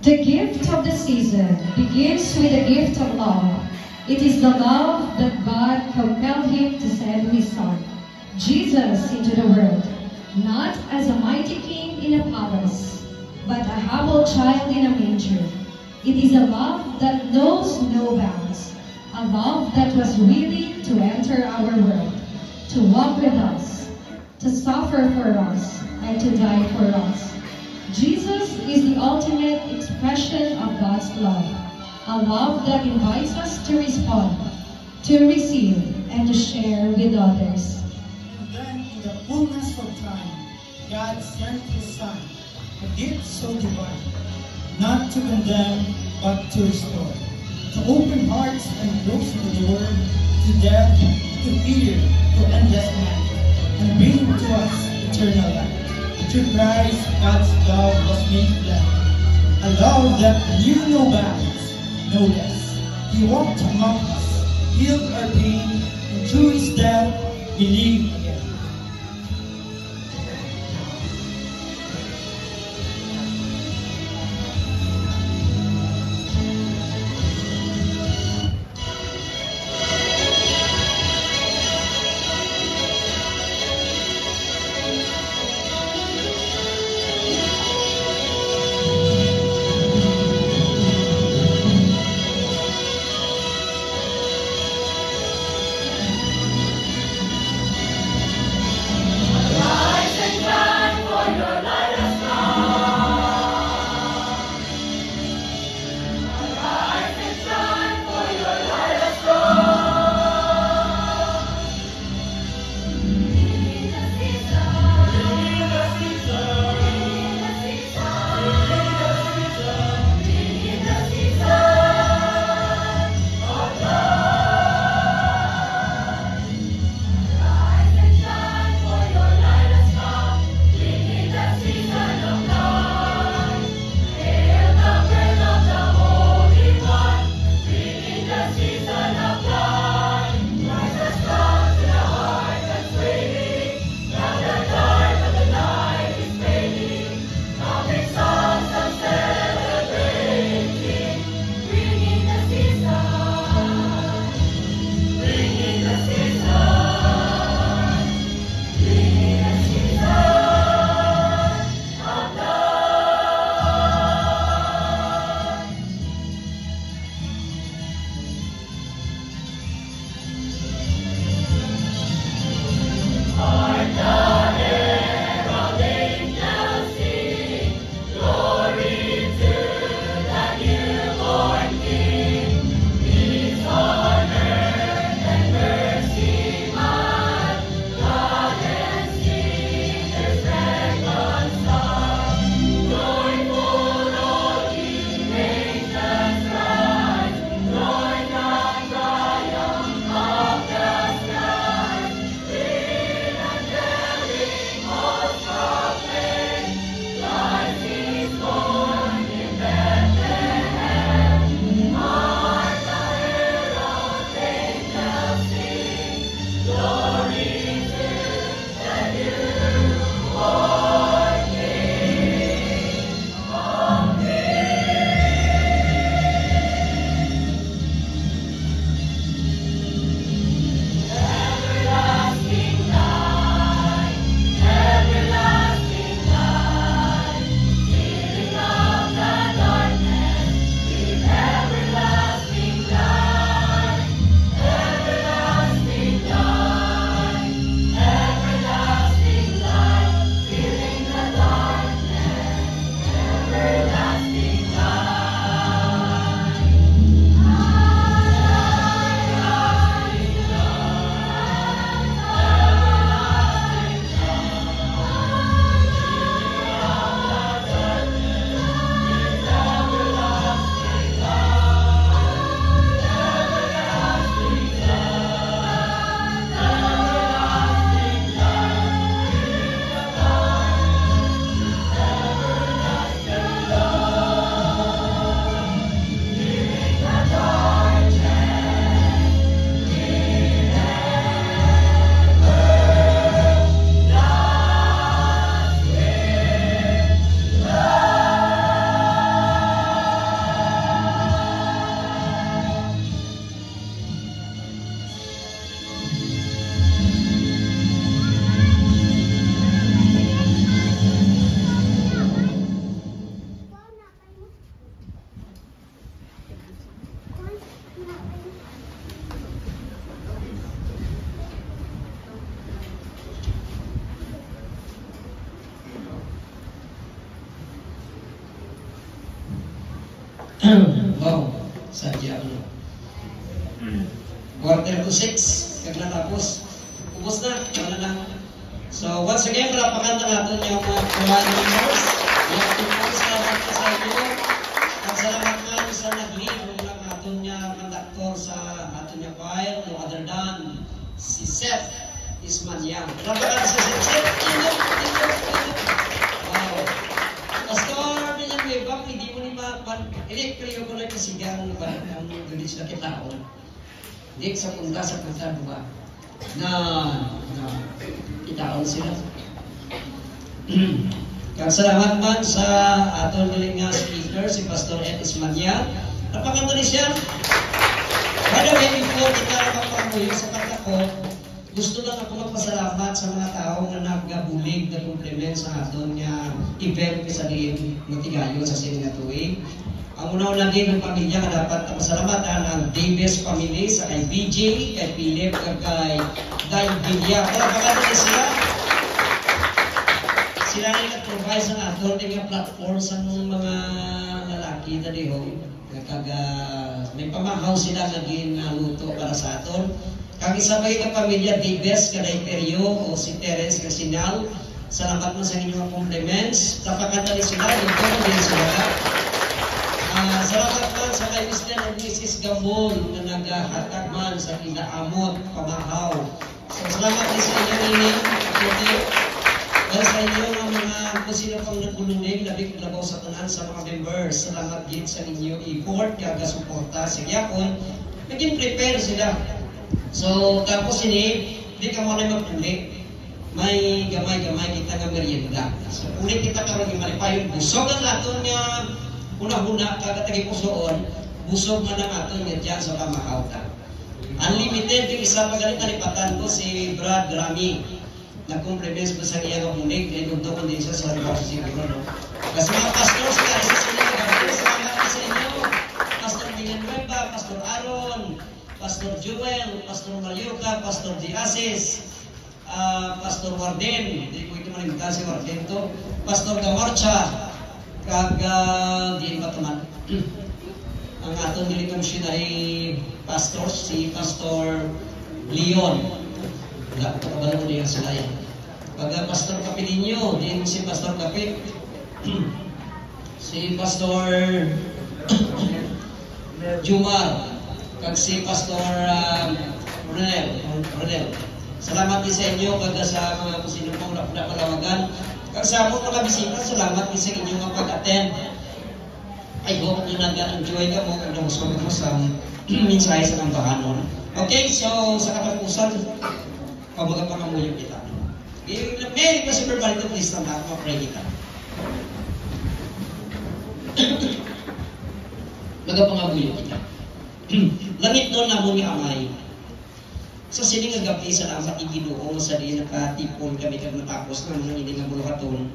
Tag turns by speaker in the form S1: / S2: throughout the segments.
S1: The gift of the season begins with the gift of love. It is the love that God compelled him to send his son, Jesus, into the world, not as a mighty king in a palace, but a humble child in a manger. It is a love that knows no bounds, a love that was willing to enter our world, to walk with us, to suffer for us, and to die for us. Jesus is the ultimate expression of God's love, a love that invites us to respond, to receive, and to share with others.
S2: And then in the fullness of time, God sent his Son, a gift so divine, not to condemn, but to restore, to open hearts and close the door, to death, to fear, to endless night, and bring to us eternal life. Through Christ, God's love was made flesh, a love that knew no bounds, no less. He walked among us, healed our pain, and through his death, believed again.
S3: Wow, sadya ano. Quarter to 6, kag natapos. Ubos na, wala na. So, once again, palakpakan na natin yung mga kumain members. Yung tungkol sa natin sa inyo. At salamat nga sa nag-lead. Yung lang natin niya mandaktor sa atin niya file. No other than si Seth Ismanyang. Palakpakan sa Seth. Wow. Pastor, minyan may bang, hindi mo ni ma-electriyo ko na kasigang ang gulis na kitaon. Hindi sa punta diba? Na kitaon sila. Kaya salamat man sa aton galing nga speaker, si Pastor Ed Ismanyang. Napakanta ni siya. By the way, before kita nakapamuyo sa kanta ko, gusto lang ako magpasalamat sa mga tao na nagbulig na compliment sa aton nga event sa diin matigayon sa Siningatuig. Ang una-una din ng pamilya na dapat pasalamatan ang Davis family sa kay BJ, kay Philip, kay Dave Villa. Palakpakan din sila. Sila rin nag-provide sa aton ng platform sa mga lalaki na diho. May pamahaw sila naging luto para sa aton. Kang isabay ng pamilya Davis, kaday Perio, o si Terence Casinal. Salamat mo sa inyong compliments. Tapakanta din sila, yung din sila. Salamat man sa kay Mr. and Mrs. Gambol na naghahatag man sa inaamot, pamahaw. So, salamat din sa inyo nini. Dahil sa inyo ang mga kung sino pang nagulungin, labing labaw sa tanan sa mga members. Salamat din sa inyo effort, kaga suporta sa gyapon. Naging prepare sila. So, tapos ini, hindi ka mo na magpuli. May gamay-gamay kita nga merienda. So, ulit kita karoon yung malipayon. Busog ang aton nga una-una, kagatagi pusoon, busog man ang aton nga dyan sa pamahawta. Unlimited, yung isa pagalit na lipatan ko si Brad Rami. Nag-compliments ko sa iya nga munig, kaya nung doon din siya sa riba siguro, no? Kasi mga pastors, kaya isa sila nagagalit sa mga sa inyo. Pastor Villanueva, Pastor Aaron, Pastor Joel, Pastor Marioca, Pastor Diasis, Pastor Warden, hindi ko ito malimitahan si Warden to, Pastor Gamarcha, kag di ba teman ang aton dili missionary pastor si Pastor Leon wala ko kabalo niya sila yan pag Pastor Capilinho din si Pastor Capi si Pastor Jumar kag si Pastor Ronel salamat din sa inyo kag sa mga kusino pong napalawagan. Kag sa among mga bisita, salamat din sa inyong mga pag-attend. I hope nyo nag-enjoy ka mo kung namusog mo sa mensahe sa kambahanon. Okay, so sa katapusan, pamaga-pangamuyo kita. Merry Christmas, everybody, to please stand up, ma-pray kita. Magapangamuyo kita. Langit doon na mo ni Amay. Sa sining nga gabi, salamat Ginoo sa diin nakatipon kami kag natapos na mga hindi nga buluhaton.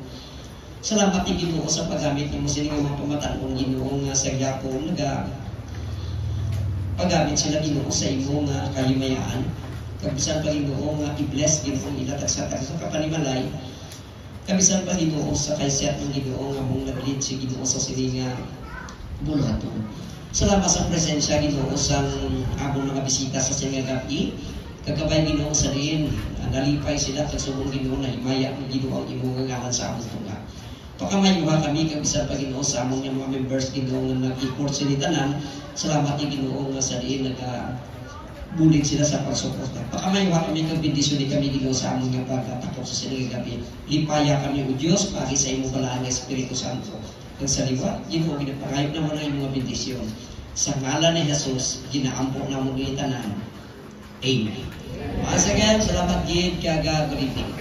S3: Salamat Ginoo sa paggamit nimo sining mga pamatan-on Ginoo nga sa gyapon naga paggamit sila Ginoo sa imo nga kahimayaan. Kag bisan pa Ginoo nga i-bless Ginoo ila tagsa sa kapanimalay. Kabisan pa Ginoo sa kaysat ng Ginoo nga mong naglead si Ginoo sa sining nga buluhaton. Salamat sa presensya Ginoo sa among mga bisita sa sining gabi. Kagabay Ginoo sa rin, nalipay sila kag subong Ginoo na himaya ng Ginoo ang imong ngalan sa among tunga. Pakamayuha kami kag bisan pa Ginoo sa among mga members Ginoo nga nag-report sa tanan. Salamat ni Ginoo nga sa rin bulig sila sa pagsuporta. Pakamayuha kami kag bendisyon ni kami Ginoo sa among nga pagtatakop sa sining gabi. Lipaya kami o Dios pagi sa imong balaang Espiritu Santo. Kag sa liwat Ginoo ginapangayop naman ang imong bendisyon. Sa ngalan ni Jesus, ginaampo na mo ni tanan. Amen. Once again, salamat gid kag good evening.